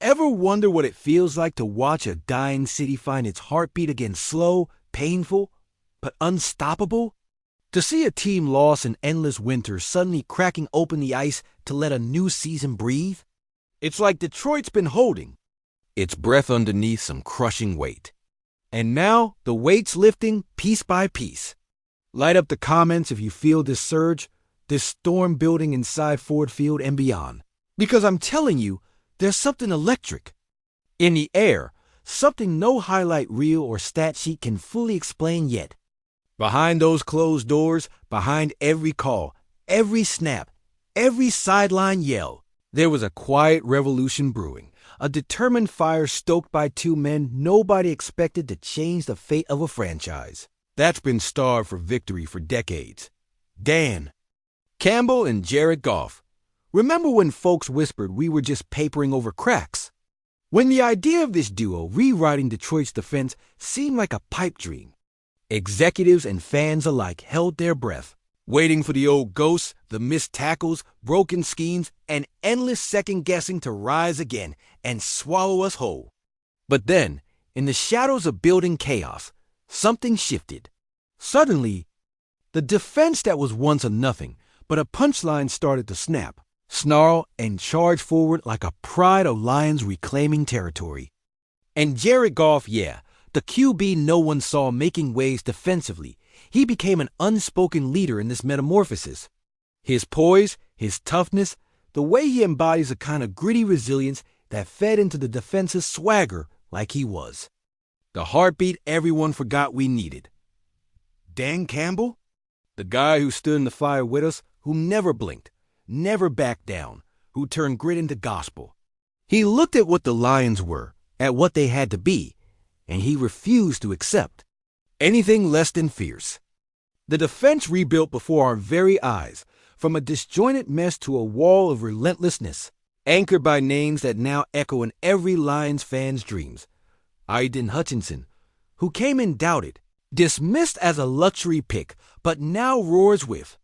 Ever wonder what it feels like to watch a dying city find its heartbeat again slow, painful, but unstoppable? To see a team lost in endless winter suddenly cracking open the ice to let a new season breathe? It's like Detroit's been holding its breath underneath some crushing weight. And now the weight's lifting piece by piece. Light up the comments if you feel this surge, this storm building inside Ford Field and beyond. Because I'm telling you, there's something electric in the air, something no highlight reel or stat sheet can fully explain yet. Behind those closed doors, behind every call, every snap, every sideline yell, there was a quiet revolution brewing, a determined fire stoked by two men nobody expected to change the fate of a franchise that's been starved for victory for decades. Dan Campbell and Jared Goff. Remember when folks whispered we were just papering over cracks? When the idea of this duo rewriting Detroit's defense seemed like a pipe dream, executives and fans alike held their breath, waiting for the old ghosts, the missed tackles, broken schemes, and endless second-guessing to rise again and swallow us whole. But then, in the shadows of building chaos, something shifted. Suddenly, the defense that was once a nothing, but a punchline started to snap, snarl, and charge forward like a pride of lions reclaiming territory. And Jared Goff, the QB no one saw making waves defensively, he became an unspoken leader in this metamorphosis. His poise, his toughness, the way he embodies a kind of gritty resilience that fed into the defense's swagger like he was. The heartbeat everyone forgot we needed. Dan Campbell? The guy who stood in the fire with us, who never blinked, never backed down, who turned grit into gospel. He looked at what the Lions were, at what they had to be, and he refused to accept anything less than fierce. The defense rebuilt before our very eyes, from a disjointed mess to a wall of relentlessness, anchored by names that now echo in every Lions fan's dreams. Aiden Hutchinson, who came in doubted, dismissed as a luxury pick, but now roars with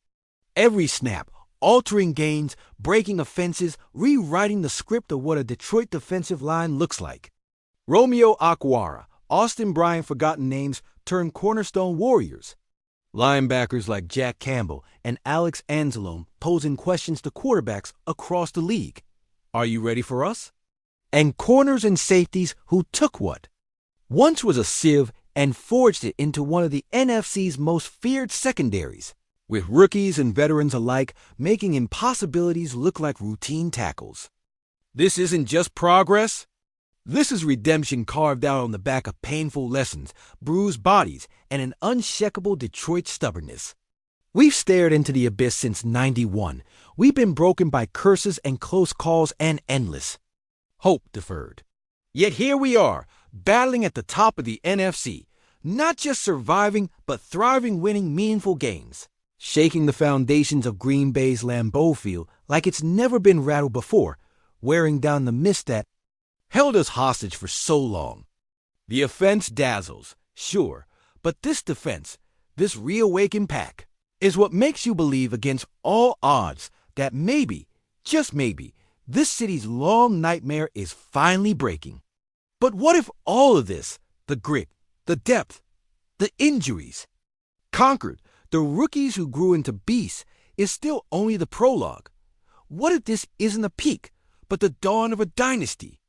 every snap, altering games, breaking offenses, rewriting the script of what a Detroit defensive line looks like. Romeo Okwara, Austin Bryant forgotten names turned cornerstone warriors. Linebackers like Jack Campbell and Alex Anzalone posing questions to quarterbacks across the league. Are you ready for us? And corners and safeties who took what once was a sieve and forged it into one of the NFC's most feared secondaries, with rookies and veterans alike making impossibilities look like routine tackles. This isn't just progress. This is redemption carved out on the back of painful lessons, bruised bodies, and an unshakable Detroit stubbornness. We've stared into the abyss since '91. We've been broken by curses and close calls and endless hope deferred. Yet here we are, battling at the top of the NFC, not just surviving, but thriving, winning meaningful games, shaking the foundations of Green Bay's Lambeau Field like it's never been rattled before, wearing down the mist that held us hostage for so long. The offense dazzles, sure, but this defense, this reawakened pack, is what makes you believe against all odds that maybe, just maybe, this city's long nightmare is finally breaking. But what if all of this, the grit, the depth, the injuries, conquered, the rookies who grew into beasts, is still only the prologue? What if this isn't a peak, but the dawn of a dynasty?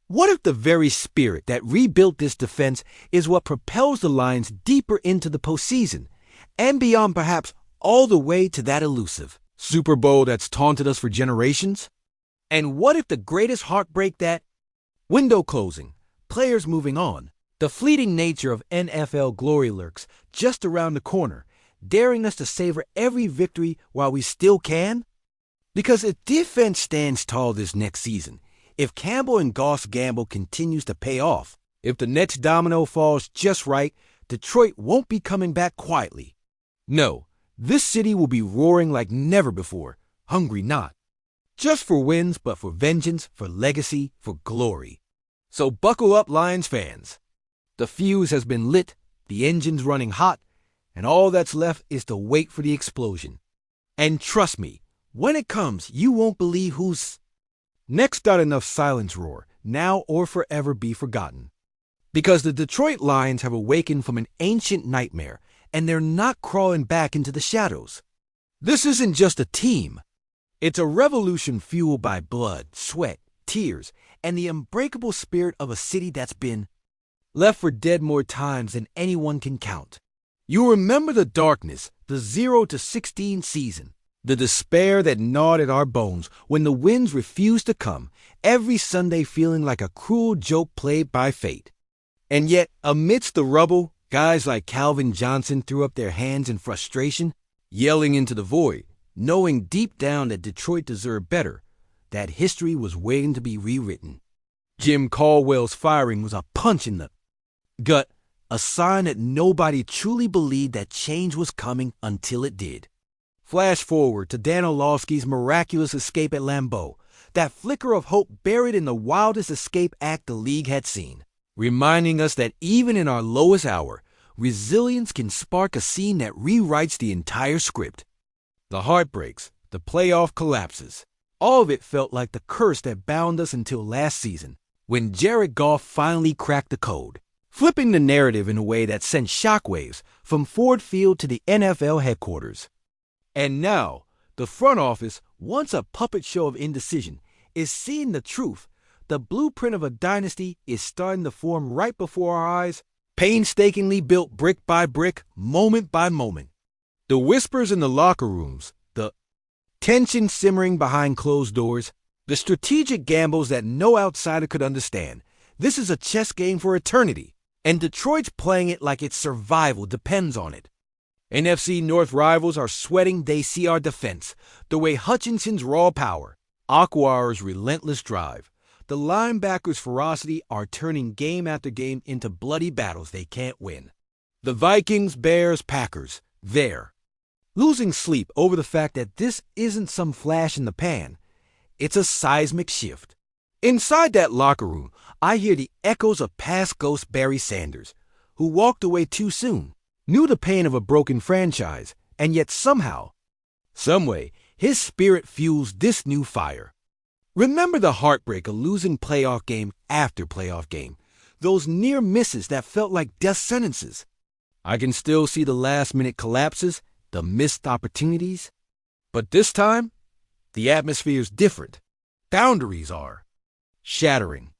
What if the very spirit that rebuilt this defense is what propels the Lions deeper into the postseason, and beyond perhaps all the way to that elusive Super Bowl that's taunted us for generations? And what if the greatest heartbreak that window closing, players moving on, the fleeting nature of NFL glory lurks just around the corner, daring us to savor every victory while we still can? Because if defense stands tall this next season, if Campbell and Goff's gamble continues to pay off, if the next domino falls just right, Detroit won't be coming back quietly. No, this city will be roaring like never before, hungry not just for wins, but for vengeance, for legacy, for glory. So buckle up, Lions fans. The fuse has been lit, the engine's running hot, and all that's left is to wait for the explosion. And trust me, when it comes, you won't believe who's next. Got enough silence roar. now or forever be forgotten. Because the Detroit Lions have awakened from an ancient nightmare, and they're not crawling back into the shadows. This isn't just a team. It's a revolution fueled by blood, sweat, tears, and the unbreakable spirit of a city that's been left for dead more times than anyone can count. You remember the darkness, the 0-16 season, the despair that gnawed at our bones when the winds refused to come, every Sunday feeling like a cruel joke played by fate. And yet, amidst the rubble, guys like Calvin Johnson threw up their hands in frustration, yelling into the void, knowing deep down that Detroit deserved better, that history was waiting to be rewritten. Jim Caldwell's firing was a punch in the gut, a sign that nobody truly believed that change was coming until it did. Flash forward to Dan Orlovsky's miraculous escape at Lambeau, that flicker of hope buried in the wildest escape act the league had seen, reminding us that even in our lowest hour, resilience can spark a scene that rewrites the entire script. The heartbreaks, the playoff collapses, all of it felt like the curse that bound us until last season, when Jared Goff finally cracked the code, flipping the narrative in a way that sent shockwaves from Ford Field to the NFL headquarters. And now, the front office, once a puppet show of indecision, is seeing the truth. The blueprint of a dynasty is starting to form right before our eyes, painstakingly built brick by brick, moment by moment. The whispers in the locker rooms, the tension simmering behind closed doors, the strategic gambles that no outsider could understand. This is a chess game for eternity, and Detroit's playing it like its survival depends on it. NFC North rivals are sweating. They see our defense, the way Hutchinson's raw power, Aquar's relentless drive, the linebackers' ferocity are turning game after game into bloody battles they can't win. The Vikings, Bears, Packers, they're losing sleep over the fact that this isn't some flash in the pan. It's a seismic shift. Inside that locker room, I hear the echoes of past ghost Barry Sanders, who walked away too soon, knew the pain of a broken franchise, and yet somehow, someway, his spirit fuels this new fire. Remember the heartbreak of losing playoff game after playoff game, those near misses that felt like death sentences. I can still see the last-minute collapses, the missed opportunities. But this time, the atmosphere's different. Boundaries are shattering.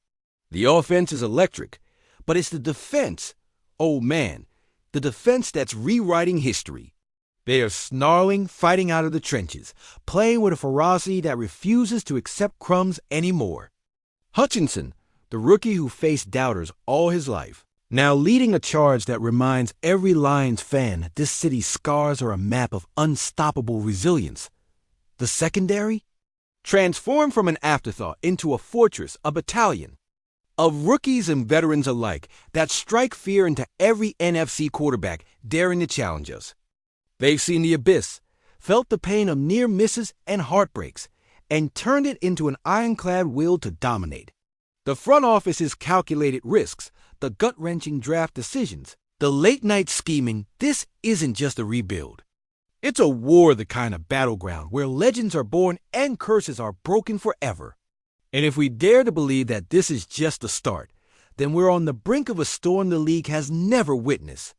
The offense is electric, but it's the defense, oh man, the defense that's rewriting history. They are snarling, fighting out of the trenches, playing with a ferocity that refuses to accept crumbs anymore. Hutchinson, the rookie who faced doubters all his life, now leading a charge that reminds every Lions fan that this city's scars are a map of unstoppable resilience. The secondary? Transformed from an afterthought into a fortress, a battalion of rookies and veterans alike that strike fear into every NFC quarterback daring to challenge us. They've seen the abyss, felt the pain of near misses and heartbreaks, and turned it into an ironclad will to dominate. The front office's calculated risks, the gut-wrenching draft decisions, the late-night scheming. This isn't just a rebuild. It's a war, the kind of battleground where legends are born and curses are broken forever. And if we dare to believe that this is just the start, then we're on the brink of a storm the league has never witnessed.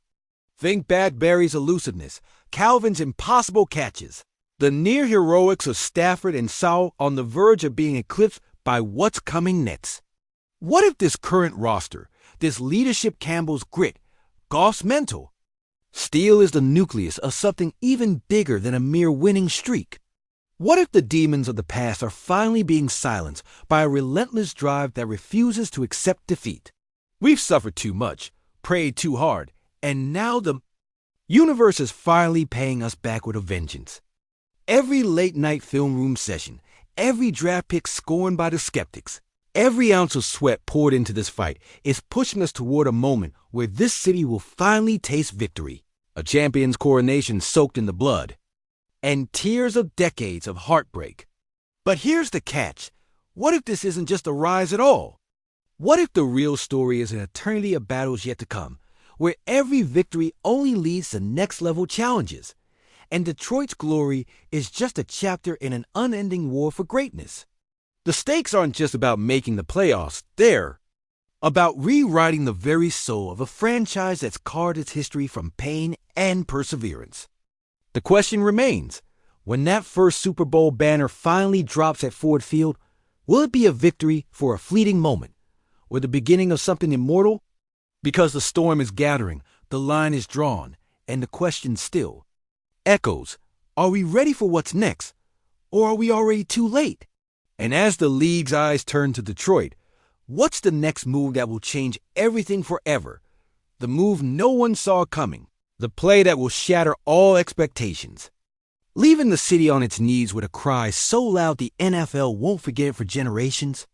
Think back Barry's elusiveness, Calvin's impossible catches, the near heroics of Stafford and Sowell on the verge of being eclipsed by what's coming next. What if this current roster, this leadership, Campbell's grit, Goff's mental, Steele is the nucleus of something even bigger than a mere winning streak? What if the demons of the past are finally being silenced by a relentless drive that refuses to accept defeat? We've suffered too much, prayed too hard, and now the universe is finally paying us back with a vengeance. Every late-night film room session, every draft pick scorned by the skeptics, every ounce of sweat poured into this fight is pushing us toward a moment where this city will finally taste victory, a champion's coronation soaked in the blood, and tears of decades of heartbreak. But here's the catch. What if this isn't just a rise at all? What if the real story is an eternity of battles yet to come, where every victory only leads to next-level challenges, and Detroit's glory is just a chapter in an unending war for greatness? The stakes aren't just about making the playoffs, they're about rewriting the very soul of a franchise that's carved its history from pain and perseverance. The question remains, when that first Super Bowl banner finally drops at Ford Field, will it be a victory for a fleeting moment, or the beginning of something immortal? Because the storm is gathering, the line is drawn, and the question still echoes, are we ready for what's next, or are we already too late? And as the league's eyes turn to Detroit, what's the next move that will change everything forever? The move no one saw coming. The play that will shatter all expectations. Leaving the city on its knees with a cry so loud the NFL won't forget it for generations.